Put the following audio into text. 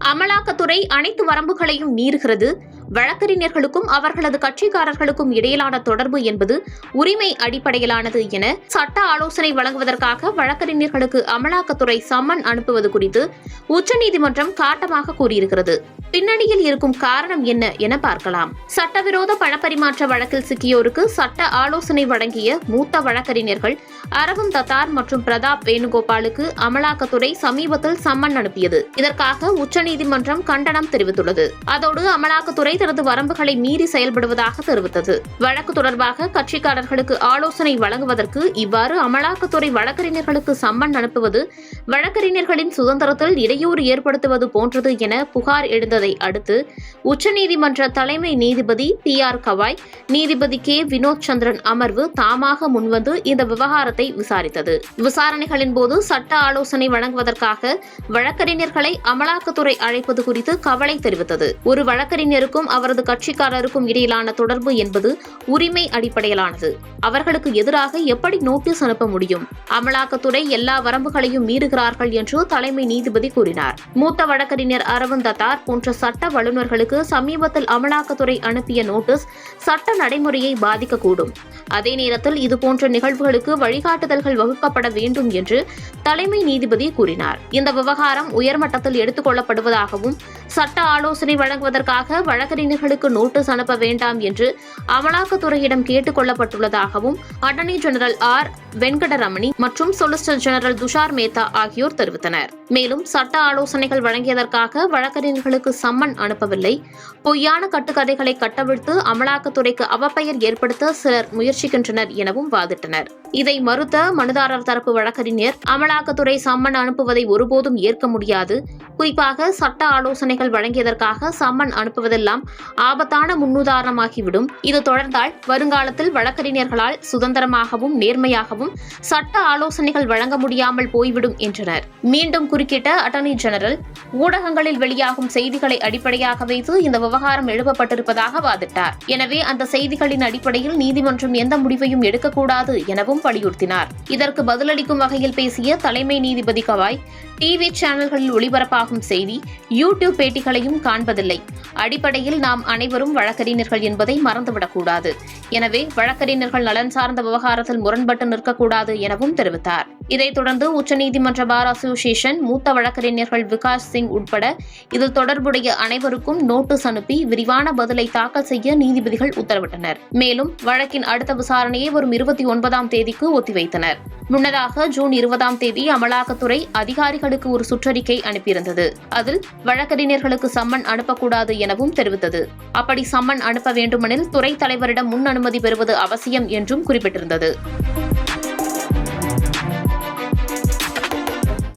அமலாக்கத்துறை அனைத்து வரம்புகளையும் மீறுகிறது. வழக்கறிஞர்களுக்கும் அவர்களது கட்சிக்காரர்களுக்கும் இடையிலான தொடர்பு என்பது உரிமை அடிப்படையிலானது என சட்ட ஆலோசனை வழங்குவதற்காக வழக்கறிஞர்களுக்கு அமலாக்கத்துறை சம்மன் அனுப்புவது குறித்து உச்சநீதிமன்றம் காட்டமாக கூறியிருக்கிறது. பின்னணியில் இருக்கும் காரணம் என்ன என பார்க்கலாம். சட்டவிரோத பணப்பரிமாற்ற வழக்கில் சிக்கியோருக்கு சட்ட ஆலோசனை வழங்கிய மூத்த வழக்கறிஞர்கள் அரவிந்த் தத்தார் மற்றும் பிரதாப் வேணுகோபாலுக்கு அமலாக்கத்துறை சமீபத்தில் சம்மன் அனுப்பியது. இதற்காக உச்சநீதிமன்றம் கண்டனம் தெரிவித்துள்ளது. அதோடு அமலாக்கத்துறை தனது வரம்புகளை மீறி செயல்படுவதாக தெரிவித்தது. வழக்கு தொடர்பாக கட்சிக்காரர்களுக்கு ஆலோசனை வழங்குவதற்கு இவ்வாறு அமலாக்கத்துறை வழக்கறிஞர்களுக்கு சம்மன் அனுப்புவது வழக்கறிஞர்களின் சுதந்திரத்தில் இடையூறு ஏற்படுத்துவது போன்றது என புகார் எழுந்ததை அடுத்து உச்சநீதிமன்ற தலைமை நீதிபதி PR கவாய், நீதிபதி K வினோத் சந்திரன் அமர்வு தாமாக முன்வந்து இந்த விவகாரத்தை விசாரித்தது. விசாரணைகளின் போது சட்ட ஆலோசனை வழங்குவதற்காக வழக்கறிஞர்களை அமலாக்கத்துறை அழைப்பது குறித்து கவலை தெரிவித்தது. ஒரு வழக்கறிஞருக்கும் அவரது கட்சிக்காரருக்கும் இடையிலான தொடர்பு என்பது உரிமை அடிப்படையிலானது. அவர்களுக்கு எதிராக எப்படி நோட்டீஸ் அனுப்ப முடியும்? அமலாக்கத்துறை எல்லா வரம்புகளையும் மீறுகிறார்கள் என்று தலைமை நீதிபதி கூறினார். மூத்த வழக்கறிஞர் அரவிந்த் தத்தார் போன்ற சட்ட வல்லுநர்களுக்கு சமீபத்தில் அமலாக்கத்துறை அனுப்பிய நோட்டீஸ் சட்ட நடைமுறையை பாதிக்கக்கூடும். அதே நேரத்தில் இதுபோன்ற நிகழ்வுகளுக்கு வழிகாட்டுதல்கள் வகுக்கப்பட வேண்டும் என்று தலைமை நீதிபதி கூறினார். இந்த விவகாரம் உயர்மட்டத்தில் எடுத்துக் கொள்ளப்படுவதாகவும் சட்ட ஆலோசனை வழங்குவதற்காக வழக்கறிஞர்களுக்கு நோட்டீஸ் அனுப்ப வேண்டாம் என்று அமலாக்கத்துறையிடம் கேட்டுக் கொள்ளப்பட்டுள்ளதாகவும் அட்டர்னி ஜெனரல் R. வெங்கடரமணி மற்றும் சொலிசிட்டர் ஜெனரல் துஷார் மேத்தா ஆகியோர் தெரிவித்தனர். மேலும் சட்ட ஆலோசனைகள் வழங்கியதற்காக வழக்கறிஞர்களுக்கு சம்மன் அனுப்பவில்லை, பொய்யான கட்டுக்கதைகளை கட்டவிழ்த்து அமலாக்கத்துறைக்கு அவப்பெயர் ஏற்படுத்த சிலர் முயற்சிக்கின்றனர் எனவும் வாதிட்டனர். இதை மறுத்த மனுதாரர் தரப்பு வழக்கறிஞர் அமலாக்கத்துறை சம்மன் அனுப்புவதை ஒருபோதும் ஏற்க முடியாது. குறிப்பாக சட்ட ஆலோசனைகள் வழங்கியதற்காக சம்மன் அனுப்புவதெல்லாம் ஆபத்தான முன்னுதாரணமாகிவிடும். இது தொடர்ந்தால் வருங்காலத்தில் வழக்கறிஞர்களால் சுதந்திரமாகவும் நேர்மையாகவும் சட்ட ஆலோசனைகள் வழங்க முடியாமல் போய்விடும் என்றனர். மீண்டும் குறுக்கிட்ட அட்டர்னி ஜெனரல், ஊடகங்களில் வெளியாகும் செய்திகளை அடிப்படையாக வைத்து இந்த விவகாரம் எழுப்பப்பட்டிருப்பதாக வாதிட்டார். எனவே அந்த செய்திகளின் அடிப்படையில் நீதிமன்றம் எந்த முடிவையும் எடுக்கக்கூடாது எனவும் வலியுறுத்தினார். இதற்கு பதிலளிக்கும் வகையில் பேசிய தலைமை நீதிபதி கவாய், டிவி சேனல்களில் ஒளிபரப்பாகும் செய்தி, யூடியூப் பேட்டிகளையும் காண்பதில்லை. அடிப்படையில் நாம் அனைவரும் வழக்கறிஞர்கள் என்பதை மறந்துவிடக்கூடாது. எனவே வழக்கறிஞர்கள் நலன் சார்ந்த விவகாரத்தில் முரண்பட்டு நிற்கக்கூடாது எனவும் தெரிவித்தார். இதைத் தொடர்ந்து உச்சநீதிமன்ற பார் அசோசியேஷன் மூத்த வழக்கறிஞர்கள் விகாஸ் சிங் உட்பட இதில் தொடர்புடைய அனைவருக்கும் நோட்டீஸ் அனுப்பி விரிவான பதிலை தாக்கல் செய்ய நீதிபதிகள் உத்தரவிட்டனர். மேலும் வழக்கின் அடுத்த விசாரணையை வரும் 29ஆம் தேதிக்கு ஒத்திவைத்தனர். முன்னதாக ஜூன் 20ஆம் தேதி அமலாக்கத்துறை அதிகாரிகளுக்கு ஒரு சுற்றறிக்கை அனுப்பியிருந்தது. அதில் வழக்கறிஞர்களுக்கு சம்மன் அனுப்பக்கூடாது எனவும் தெரிவித்தது. அப்படி சம்மன் அனுப்ப வேண்டுமெனில் துறை தலைவரிடம் முன் அனுமதி பெறுவது அவசியம் என்றும் குறிப்பிட்டிருந்தது.